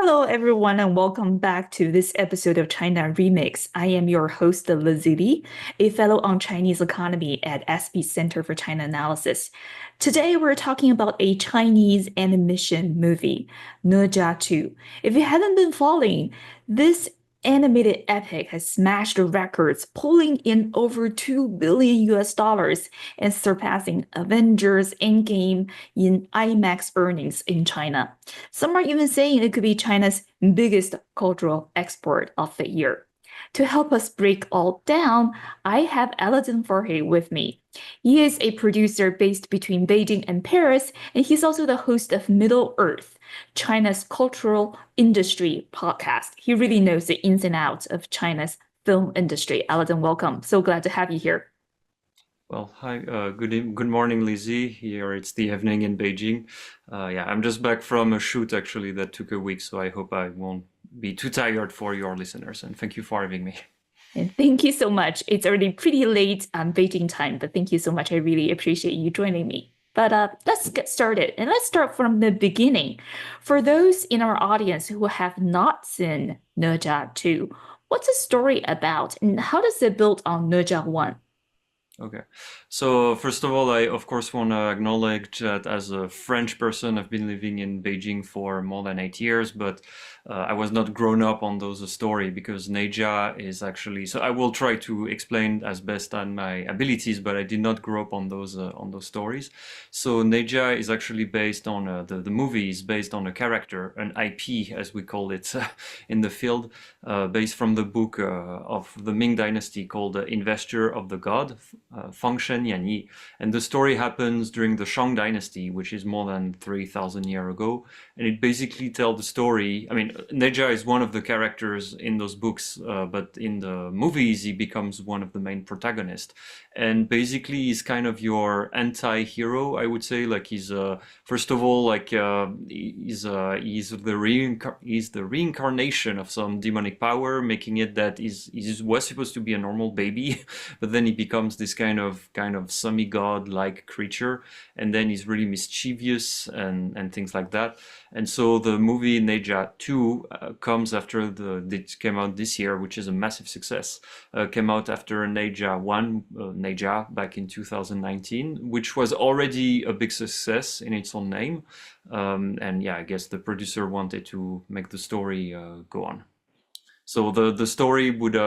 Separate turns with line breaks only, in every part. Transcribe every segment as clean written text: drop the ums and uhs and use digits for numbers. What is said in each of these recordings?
Hello, everyone, and welcome back to this episode of China Remix. I am your host, Lizzi C, a fellow on Chinese economy at ASPI Center for China Analysis. Today, we're talking about a Chinese animation movie, Ne Zha 2. If you haven't been following, this animated epic has smashed records, pulling in over 2 billion US dollars and surpassing Avengers Endgame in IMAX earnings in China. Some are even saying it could be China's biggest cultural export of the year. To help us break all down, I have Aladin Farré with me. He is a producer based between Beijing and Paris, and he's also the host of Middle Earth, China's cultural industry podcast. He really knows the ins and outs of China's film industry. Aladin, welcome. So glad to have you here.
Well, hi, good morning, Lizzie. Here it's the evening in Beijing. Yeah, I'm just back from a shoot actually that took a week, so I hope I won't be too tired for your listeners. And thank you for having me.
And thank you so much. It's already pretty late Beijing time, but thank you so much. I really appreciate you joining me. But let's get started. And let's start from the beginning. For those in our audience who have not seen Ne Zha 2, what's the story about and how does it build on Ne Zha 1?
Okay. So first of all, I of course want to acknowledge that as a French person, I've been living in Beijing for more than 8 years, but I was not grown up on those story because Ne Zha is actually, so I will try to explain as best on my abilities, but I did not grow up on those stories. So Ne Zha is actually based on, the movie is based on a character, an IP as we call it in the field, based from the book of the Ming Dynasty called Investor of the God, Fang Shen Yan Yi. And the story happens during the Shang Dynasty, which is more than 3,000 years ago. And it basically tells the story. I mean, Ne Zha is one of the characters in those books, but in the movies, he becomes one of the main protagonists. And basically, he's kind of your anti-hero, I would say. Like he's, first of all, like he's the reincarnation of some demonic power, making it that he was supposed to be a normal baby, but then he becomes this kind of semi-god like creature, and then he's really mischievous and things like that. And so the movie Ne Zha 2 comes after it came out this year, which is a massive success. Came out after Ne Zha 1, Ne Zha back in 2019, which was already a big success in its own name. And yeah, I guess the producer wanted to make the story go on. So the story would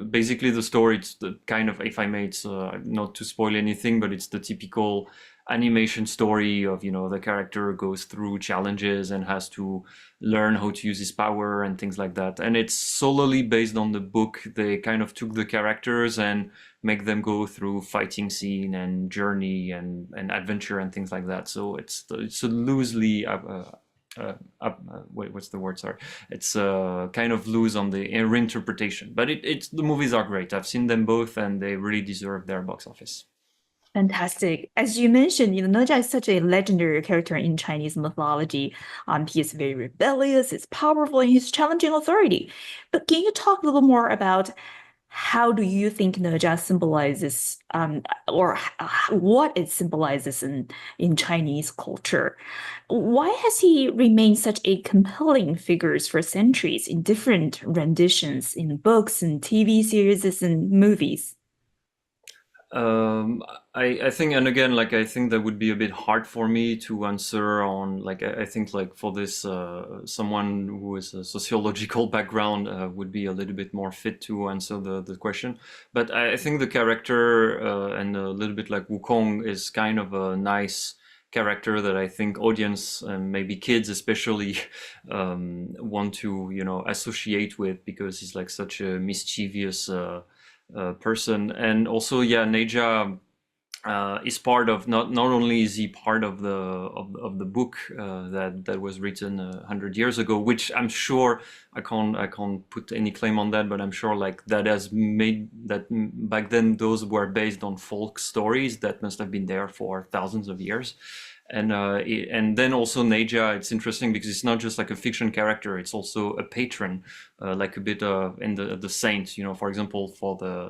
basically the story, it's the kind of, if I may, it's not to spoil anything, but it's the typical animation story of, the character goes through challenges and has to learn how to use his power and things like that. And it's solely based on the book. They kind of took the characters and make them go through fighting scene and journey and adventure and things like that. So it's a loosely wait, what's the word? Sorry, it's kind of loose on the reinterpretation, but it's the movies are great. I've seen them both, and they really deserve their box office.
Fantastic. As you mentioned, Ne Zha is such a legendary character in Chinese mythology. He is very rebellious, he's powerful, and he's challenging authority. But can you talk a little more about how do you think Ne Zha symbolizes, or what it symbolizes in Chinese culture? Why has he remained such a compelling figure for centuries in different renditions in books and TV series and movies?
Um, I think, and again, like I think that would be a bit hard for me to answer on. Like I think, like for this, someone who has a sociological background would be a little bit more fit to answer the question. But I think the character and a little bit like Wukong is kind of a nice character that I think audience and maybe kids especially want to associate with because he's like such a mischievous person. And also, yeah, Ne Zha is part of, not only is he part of the book that was written 100 years ago, which I'm sure I can't put any claim on that, but I'm sure like that has made that back then those were based on folk stories that must have been there for thousands of years. And then also Ne Zha, it's interesting because it's not just like a fiction character; it's also a patron, like a bit in the saint. For example,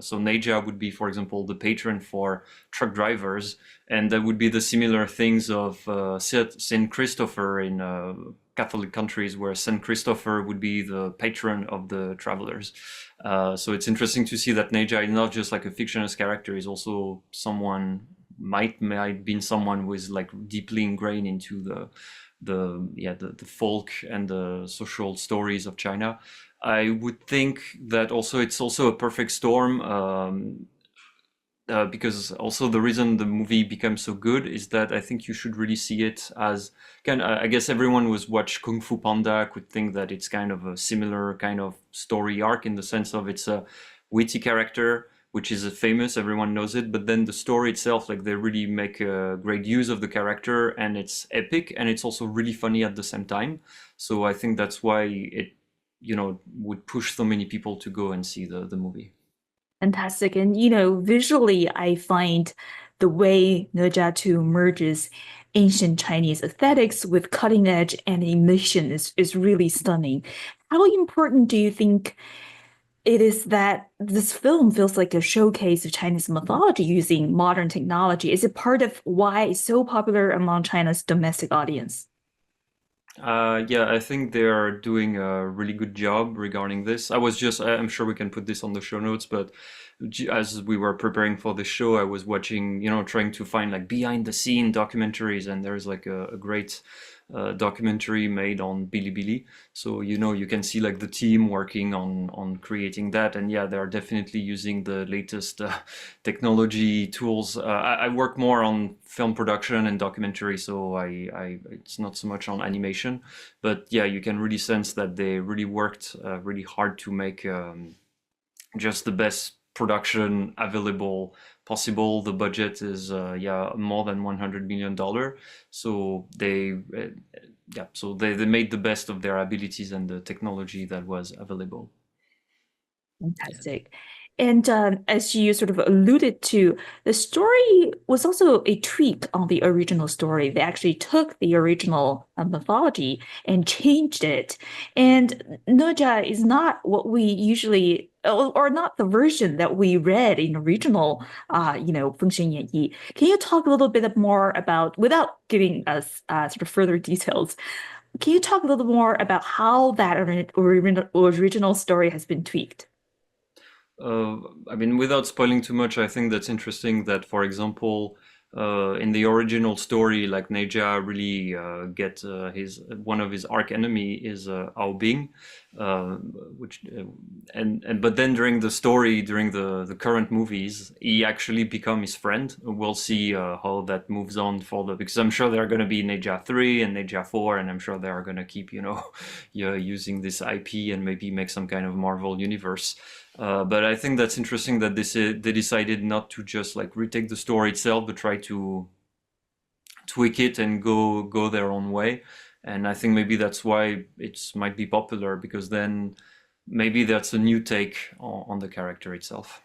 so Ne Zha would be, for example, the patron for truck drivers, and that would be the similar things of Saint Christopher in Catholic countries, where Saint Christopher would be the patron of the travelers. So it's interesting to see that Ne Zha is not just like a fictionless character; he's also someone might been someone who is like deeply ingrained into the folk and the social stories of China. I would think that also it's also a perfect storm, because also the reason the movie became so good is that I think you should really see it as I guess everyone who's watched Kung Fu Panda could think that it's kind of a similar kind of story arc, in the sense of it's a witty character which is famous, everyone knows it, but then the story itself, like they really make a great use of the character, and it's epic and it's also really funny at the same time. So I think that's why it would push so many people to go and see the movie.
Fantastic. And, visually, I find the way Ne Zha 2 merges ancient Chinese aesthetics with cutting edge animation is really stunning. How important do you think it is that this film feels like a showcase of Chinese mythology using modern technology? Is it part of why it's so popular among China's domestic audience?
Yeah, I think they are doing a really good job regarding this. I'm sure we can put this on the show notes, but as we were preparing for the show, I was watching, trying to find like behind the scene documentaries, and there's like a great documentary made on Bilibili. So, you can see like the team working on creating that. And yeah, they're definitely using the latest technology tools. I work more on film production and documentary, so it's not so much on animation. But yeah, you can really sense that they really worked really hard to make just the best production available possible. The budget is yeah, more than $100 million. So they made the best of their abilities and the technology that was available. Yeah.
Fantastic. And as you sort of alluded to, the story was also a tweak on the original story. They actually took the original mythology and changed it. And Ne Zha is not what we usually, or not the version that we read in original, Feng Shen Yan Yi. Can you talk a little bit more about, without giving us sort of further details, can you talk a little more about how that original story has been tweaked?
Uh, I mean, without spoiling too much, I think that's interesting that, for example, in the original story, like Ne Zha really get his one of his arch enemy is Ao Bing, uh, which and but then during the story, during the current movies, he actually become his friend. We'll see how that moves on because I'm sure there are going to be Ne Zha 3 and Ne Zha 4, and I'm sure they are going to keep yeah, using this IP and maybe make some kind of Marvel universe. But I think that's interesting that they decided not to just like retake the story itself, but try to tweak it and go their own way. And I think maybe that's why it might be popular, because then maybe that's a new take on the character itself.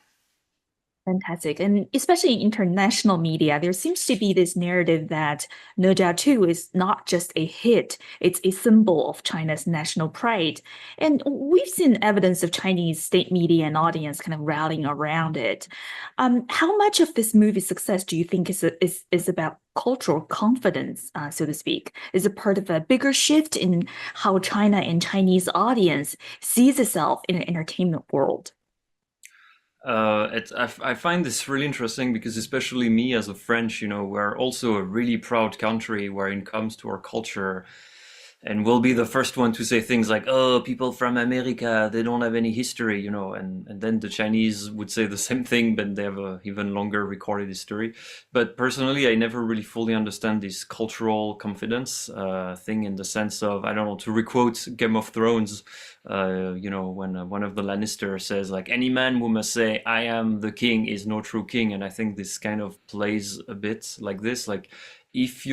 Fantastic. And especially in international media, there seems to be this narrative that Ne Zha 2 is not just a hit, it's a symbol of China's national pride. And we've seen evidence of Chinese state media and audience kind of rallying around it. How much of this movie's success do you think is about cultural confidence, so to speak? Is it part of a bigger shift in how China and Chinese audience sees itself in an entertainment world?
I find this really interesting because, especially me as a French, we're also a really proud country where it comes to our culture, and we'll be the first one to say things like, "Oh, people from America, they don't have any history," and then the Chinese would say the same thing, but they have a even longer recorded history. But personally, I never really fully understand this cultural confidence thing, in the sense of, I don't know, to requote Game of Thrones, when one of the Lannister says like, "Any man who must say I am the king is no true king," and I think this kind of plays a bit like this, like, if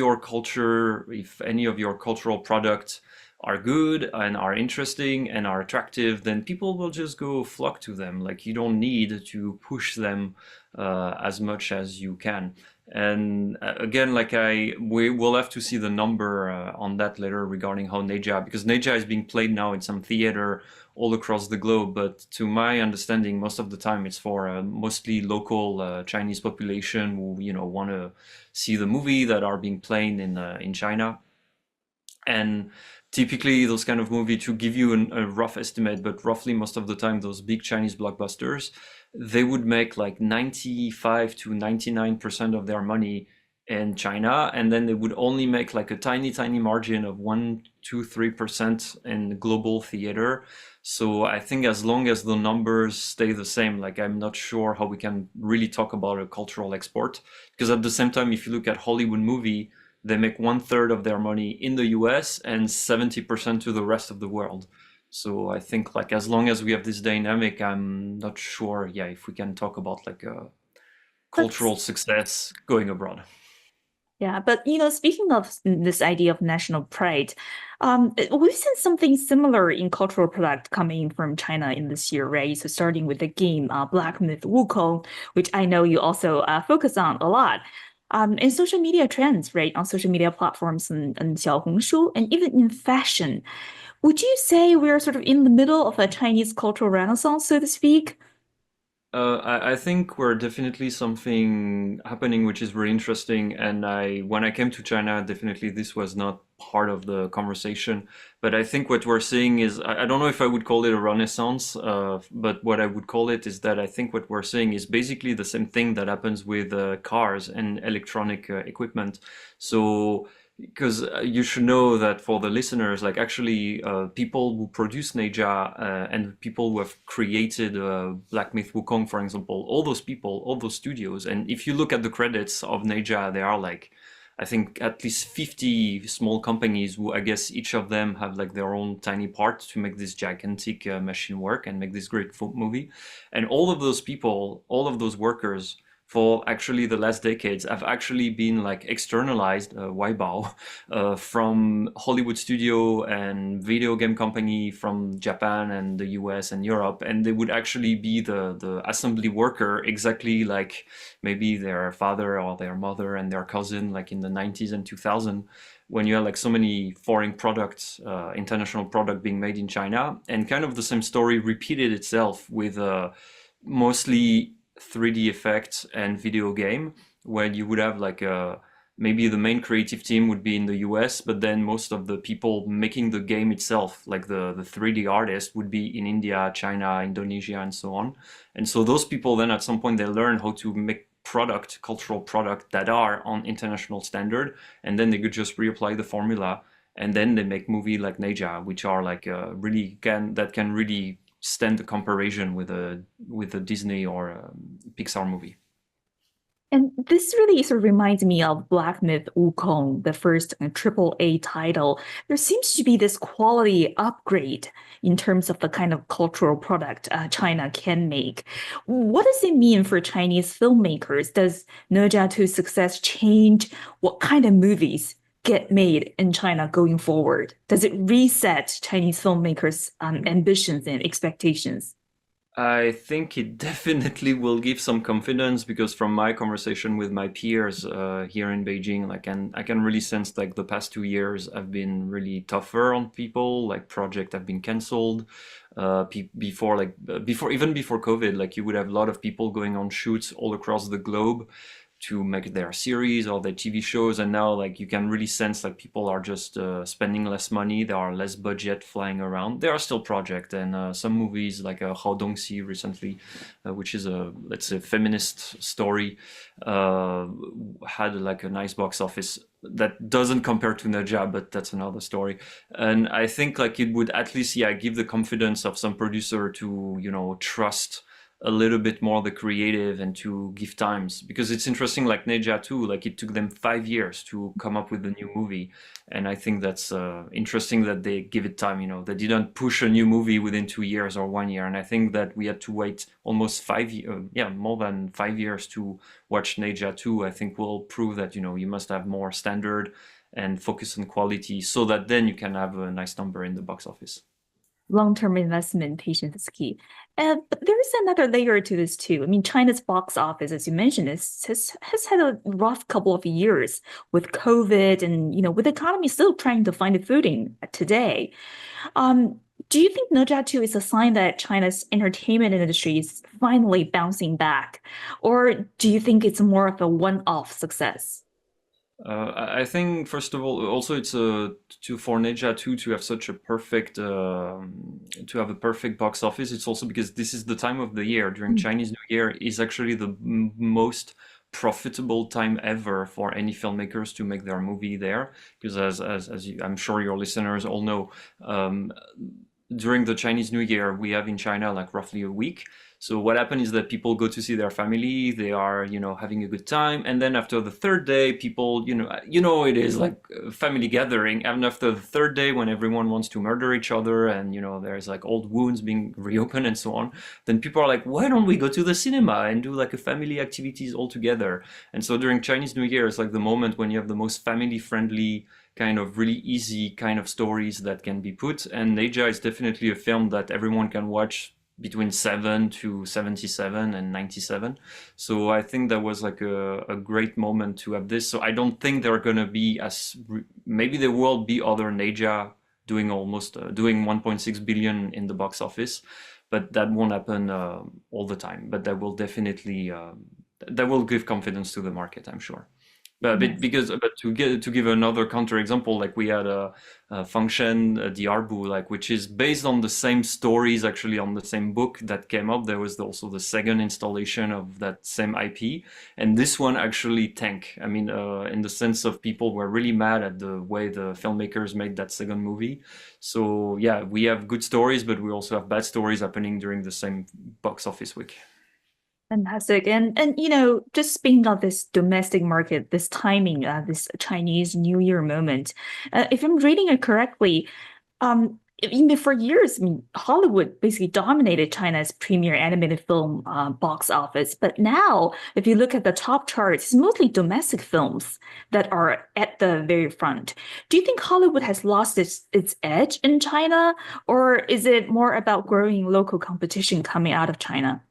any of your cultural product are good and are interesting and are attractive, then people will just go flock to them. Like you don't need to push them as much as you can. And again, we will have to see the number on that later regarding how Ne Zha, because Ne Zha is being played now in some theater all across the globe. But to my understanding, most of the time it's for mostly local Chinese population who want to see the movie that are being played in China. And typically those kind of movie, to give you a rough estimate, but roughly most of the time those big Chinese blockbusters, they would make like 95 to 99% of their money in China, and then they would only make like a tiny margin of 1, 2, 3% in global theater. So I think as long as the numbers stay the same, like I'm not sure how we can really talk about a cultural export, because at the same time, if you look at Hollywood movie, they make 1/3 of their money in the US and 70% to the rest of the world. So I think like as long as we have this dynamic, I'm not sure, yeah, if we can talk about like a
But
cultural success going abroad.
yeah, but speaking of this idea of national pride, we've seen something similar in cultural product coming from China in this year, right? So starting with the game Black Myth Wukong, which I know you also focus on a lot. And social media trends, right? On social media platforms and Xiaohongshu, and even in fashion. Would you say we're sort of in the middle of a Chinese cultural renaissance, so to speak?
I think we're definitely something happening which is very interesting. And when I came to China, definitely this was not part of the conversation. But I think what we're seeing is, I don't know if I would call it a renaissance, but what I would call it is that I think what we're seeing is basically the same thing that happens with cars and electronic equipment. So because you should know that for the listeners, like actually people who produce Ne Zha and people who have created Black Myth Wukong, for example, all those people, all those studios, and if you look at the credits of Ne Zha, there are like, I think at least 50 small companies who I guess each of them have like their own tiny part to make this gigantic machine work and make this great movie. And all of those people, all of those workers, for actually the last decades have actually been like externalized, Waibao, from Hollywood studio and video game company from Japan and the US and Europe, and they would actually be the assembly worker exactly like maybe their father or their mother and their cousin like in the 90s and 2000, when you have like so many foreign products, international product being made in China. And kind of the same story repeated itself with mostly 3D effects and video game, where you would have like maybe the main creative team would be in the US, but then most of the people making the game itself, like the 3D artist, would be in India, China, Indonesia, and so on. And so those people then at some point they learn how to make product, cultural product that are on international standard, and then they could just reapply the formula, and then they make movie like Ne Zha, which are like can really stand the comparison with a Disney or a Pixar movie.
And this really sort of reminds me of Black Myth Wukong, the first triple A title. There seems to be this quality upgrade in terms of the kind of cultural product China can make. What does it mean for Chinese filmmakers? Does Ne Zha 2's success change what kind of movies get made in China going forward? Does it reset Chinese filmmakers' ambitions and expectations?
I think it definitely will give some confidence, because from my conversation with my peers here in Beijing, like, and I can really sense like the past 2 years have been really tougher on people. Like projects have been canceled. Before, even before COVID, like you would have a lot of people going on shoots all across the globe to make their series or their TV shows, and now like you can really sense like people are just spending less money. There are less budget flying around. There are still projects and some movies like Hao Dongxi recently, which is a, let's say, feminist story, uh, had like a nice box office that doesn't compare to Ne Zha, but that's another story. And I think like it would at least, yeah, give the confidence of some producer to trust a little bit more the creative and to give times, because it's interesting like Ne Zha too, like it took them 5 years to come up with a new movie. And I think that's interesting that they give it time. They didn't push a new movie within 2 years or 1 year, and I think that we had to wait almost 5 years, yeah, more than 5 years to watch Ne Zha 2. I think will prove that you must have more standard and focus on quality so that then you can have a nice number in the box office.
Long-term investment, patience is key. But there is another layer to this too. I mean, China's box office, as you mentioned, has had a rough couple of years with COVID and, with the economy still trying to find a footing today. Um, do you think Ne Zha 2 is a sign that China's entertainment industry is finally bouncing back? Or do you think it's more of a one-off success?
I think first of all, also it's for Ne Zha 2 to have such a perfect to have a perfect box office. It's also because this is the time of the year during Chinese New Year is actually the most profitable time ever for any filmmakers to make their movie there. Because I'm sure your listeners all know, during the Chinese New Year, we have in China like roughly a week. So what happens is that people go to see their family, they are, having a good time, and then after the third day, people, it is like a family gathering. And after the third day, when everyone wants to murder each other, and there's like old wounds being reopened and so on, then people are like, why don't we go to the cinema and do like a family activities all together? And so during Chinese New Year, it's like the moment when you have the most family friendly kind of really easy kind of stories that can be put. And Ne Zha is definitely a film that everyone can watch between 7 to 77 and 97. So I think that was like a great moment to have this. So I don't think there are going to be maybe there will be other Ne Zha doing almost doing 1.6 billion in the box office, but that won't happen all the time. But that will definitely that will give confidence to the market, I'm sure. But to give another counterexample, like we had a function, Diarbu, like which is based on the same stories, actually on the same book that came up. There was also the second installation of that same IP, and this one actually tanked. I mean, in the sense of people were really mad at the way the filmmakers made that second movie. So yeah, we have good stories, but we also have bad stories happening during the same box office week.
Fantastic. And just speaking of this domestic market, this timing, this Chinese New Year moment, if I'm reading it correctly, for years, I mean, Hollywood basically dominated China's premier animated film box office. But now, if you look at the top charts, it's mostly domestic films that are at the very front. Do you think Hollywood has lost its edge in China, or is it more about growing local competition coming out of China?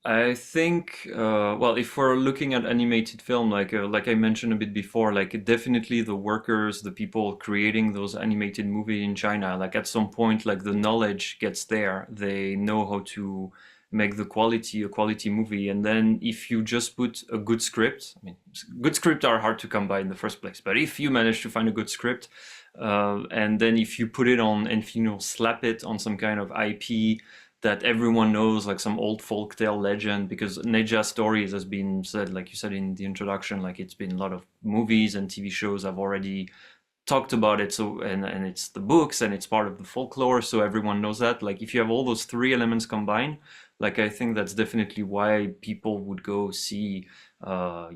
I think, well, if we're looking at animated film, like I mentioned a bit before, like definitely the workers, the people creating those animated movies in China, like at some point, like the knowledge gets there. They know how to make a quality movie. And then if you just put a good script, I mean, good scripts are hard to come by in the first place, but if you manage to find a good script, and then if you put it on and slap it on some kind of IP that everyone knows, like some old folktale legend, because Ne Zha stories has been said, like you said in the introduction, like it's been a lot of movies and TV shows have already talked about it. So and it's the books and it's part of the folklore, so everyone knows that. Like if you have all those three elements combined, like I think that's definitely why people would go see, a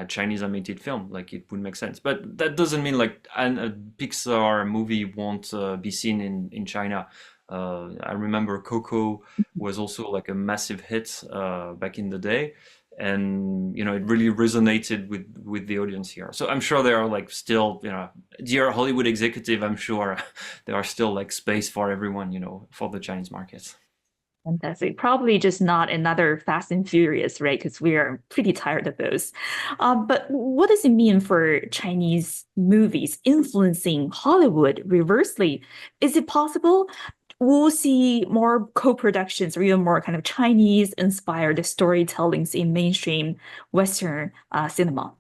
Chinese animated film. Like it would make sense, but that doesn't mean like a Pixar movie won't be seen in China. I remember Coco was also like a massive hit back in the day, and it really resonated with the audience here. So I'm sure there are like still, dear Hollywood executive, I'm sure there are still like space for everyone, for the Chinese markets.
Fantastic. Probably just not another Fast and Furious, right? Because we are pretty tired of those. But what does it mean for Chinese movies influencing Hollywood reversely? Is it possible we'll see more co-productions or even more kind of Chinese-inspired storytellings in mainstream Western cinema?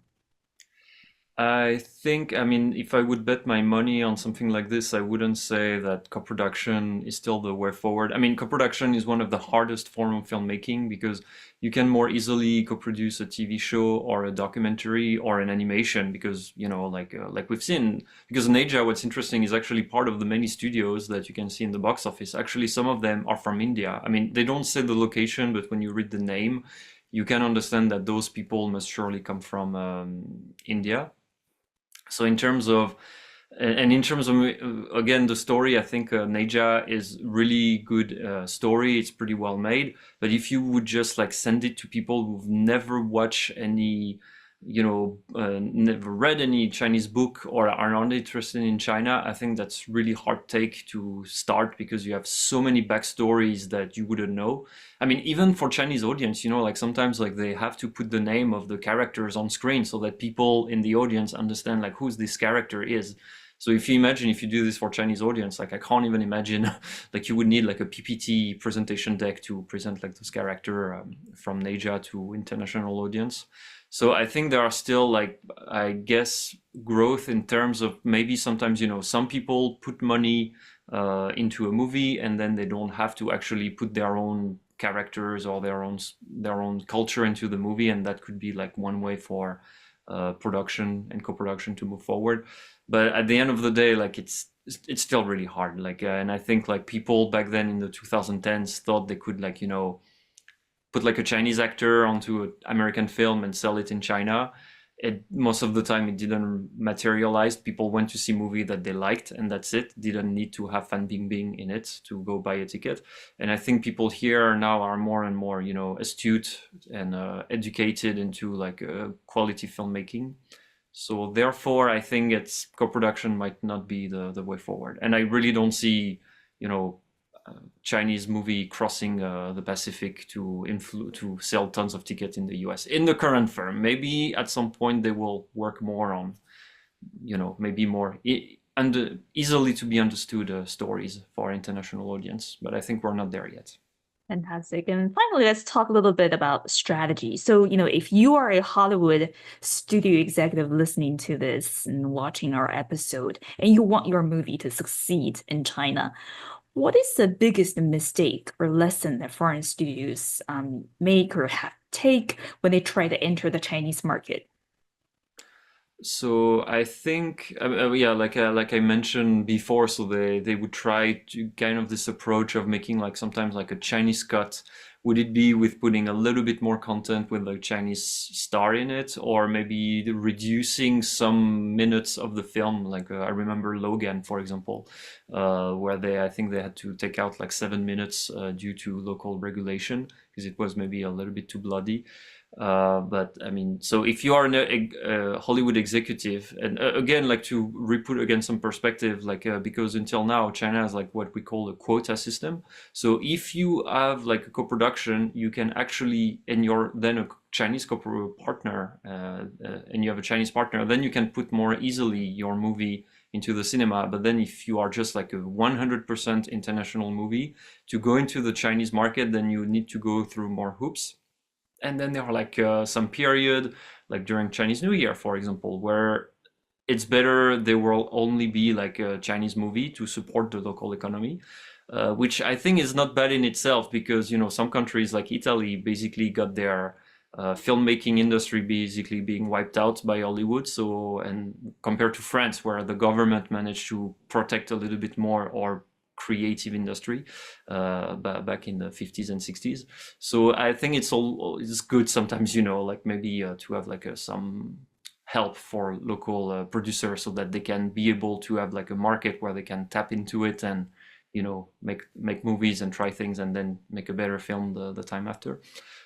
I think, I mean, if I would bet my money on something like this, I wouldn't say that co-production is still the way forward. I mean, co-production is one of the hardest form of filmmaking because you can more easily co-produce a TV show or a documentary or an animation because, like we've seen, because Ne Zha, what's interesting is actually part of the many studios that you can see in the box office. Actually, some of them are from India. I mean, they don't say the location, but when you read the name, you can understand that those people must surely come from India. So in terms of and in terms of again the story, I think Ne Zha is really good story. It's pretty well made. But if you would just like send it to people who've never watched any never read any Chinese book or are not interested in China, I think that's really hard take to start because you have so many backstories that you wouldn't know. I mean, even for Chinese audience, like sometimes like they have to put the name of the characters on screen so that people in the audience understand like who's this character is. So if you imagine if you do this for Chinese audience, like I can't even imagine like you would need like a PPT presentation deck to present like this character from Ne Zha to international audience. So I think there are still like, I guess, growth in terms of maybe sometimes, some people put money into a movie and then they don't have to actually put their own characters or their own culture into the movie, and that could be like one way for production and co-production to move forward. But at the end of the day, like it's still really hard. Like, and I think like people back then in the 2010s thought they could like put like a Chinese actor onto an American film and sell it in China. Most of the time it didn't materialize. People went to see a movie that they liked and that's it. Didn't need to have Fan Bingbing in it to go buy a ticket. And I think people here now are more and more, astute and educated into like quality filmmaking. So therefore, I think it's co-production might not be the way forward. And I really don't see, Chinese movie crossing the Pacific to sell tons of tickets in the US in the current firm. Maybe at some point they will work more on, maybe more easily to be understood stories for international audience. But I think we're not there yet.
Fantastic. And finally, let's talk a little bit about strategy. So, if you are a Hollywood studio executive listening to this and watching our episode, and you want your movie to succeed in China, what is the biggest mistake or lesson that foreign studios make or take when they try to enter the Chinese market?
So I think, yeah, like I mentioned before, so they would try to kind of this approach of making like sometimes like a Chinese cut. Would it be with putting a little bit more content with a Chinese star in it, or maybe reducing some minutes of the film? Like I remember Logan, for example, where I think they had to take out like 7 minutes due to local regulation because it was maybe a little bit too bloody. But I mean, so if you are a Hollywood executive, and again, like to re-put again some perspective, like because until now China has like what we call a quota system. So if you have like a co-production, you can actually, and you're then a Chinese partner, and you have a Chinese partner, then you can put more easily your movie into the cinema. But then if you are just like a 100% international movie to go into the Chinese market, then you need to go through more hoops. And then there are like some period, like during Chinese New Year, for example, where it's better there will only be like a Chinese movie to support the local economy, which I think is not bad in itself because, some countries like Italy basically got their filmmaking industry basically being wiped out by Hollywood. So, and compared to France, where the government managed to protect a little bit more or creative industry back in the 50s and 60s. So I think it's good sometimes, like maybe to have like some help for local producers so that they can be able to have like a market where they can tap into it and make movies and try things and then make a better film the time after.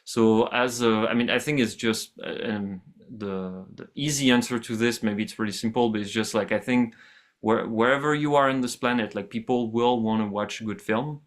So I mean, I think it's just the easy answer to this. Maybe it's pretty simple, but it's just like I think wherever you are on this planet, like people will want to watch good film,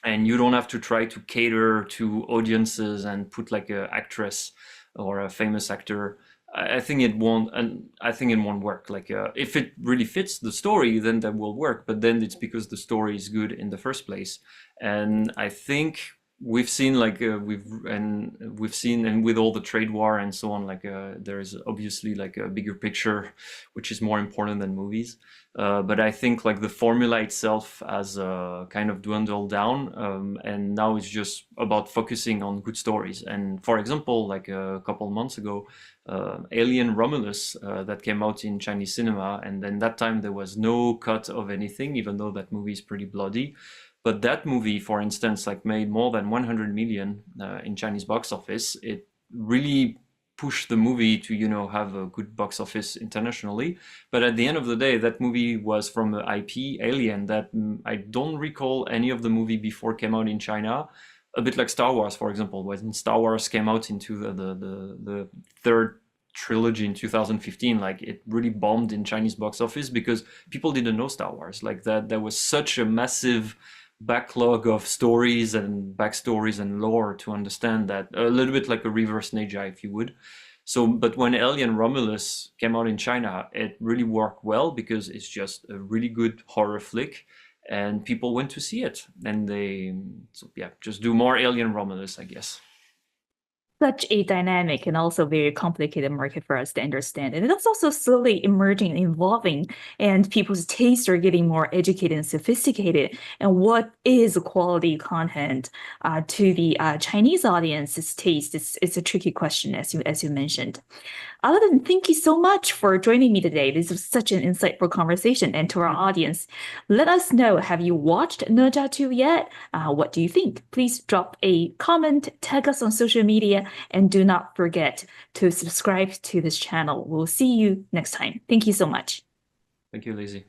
and you don't have to try to cater to audiences and put like a actress or a famous actor. I think it won't, and I think it won't work. Like if it really fits the story, then that will work. But then it's because the story is good in the first place, and I think we've seen like we've seen, and with all the trade war and so on, like there is obviously like a bigger picture which is more important than movies, but I think like the formula itself has kind of dwindled down, and now it's just about focusing on good stories. And for example, like a couple months ago, Alien Romulus that came out in Chinese cinema, and then that time there was no cut of anything, even though that movie is pretty bloody. But that movie, for instance, like made more than 100 million in Chinese box office. It really pushed the movie to, have a good box office internationally. But at the end of the day, that movie was from the IP Alien that I don't recall any of the movie before came out in China. A bit like Star Wars, for example, when Star Wars came out into the third trilogy in 2015, like it really bombed in Chinese box office because people didn't know Star Wars. Like that, there was such a massive backlog of stories and backstories and lore to understand that, a little bit like a reverse Ne Zha, if you would. So, but when Alien Romulus came out in China, it really worked well because it's just a really good horror flick, and people went to see it. And they, so yeah, just do more Alien Romulus, I guess.
Such a dynamic and also very complicated market for us to understand. And it's also slowly emerging and evolving, and people's tastes are getting more educated and sophisticated. And what is quality content to the Chinese audience's taste? It's a tricky question, as you mentioned. Aladin, thank you so much for joining me today. This was such an insightful conversation. And to our audience, let us know, have you watched Ne Zha 2 yet? What do you think? Please drop a comment, tag us on social media, and do not forget to subscribe to this channel. We'll see you next time. Thank you so much.
Thank you, Lizzie.